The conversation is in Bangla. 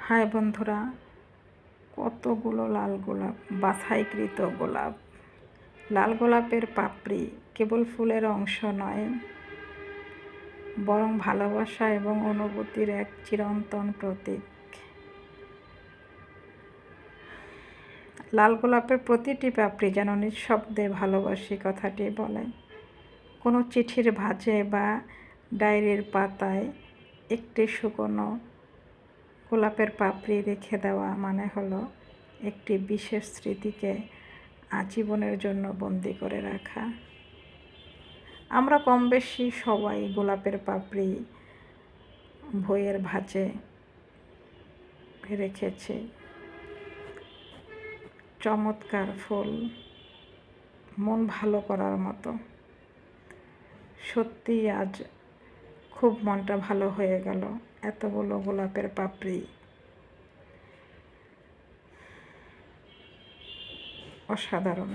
হাই বন্ধুরা, কতগুলো লাল গোলাপ, বাছাইকৃত গোলাপ। লাল গোলাপের পাপড়ি কেবল ফুলের অংশ নয়, বরং ভালোবাসা এবং অনুভূতির এক চিরন্তন প্রতীক। লাল গোলাপের প্রতিটি পাপড়ি যেন নিঃশব্দে ভালোবাসি কথাটি বলে। কোনো চিঠির ভাঁজে বা ডায়েরির পাতায় একটি শুকনো গোলাপের পাপড়ি রেখে দেওয়া মানে হলো একটি বিশেষ স্মৃতিকে আজীবনের জন্য বন্দি করে রাখা। আমরা কম বেশি সবাই গোলাপের পাপড়ি বইয়ের ভাঁজে রেখেছি। চমৎকার ফুল, মন ভালো করার মতো। সত্যি আজ খুব মনটা ভালো হয়ে গেল, এতগুলো গোলাপের পাপড়ি অসাধারণ।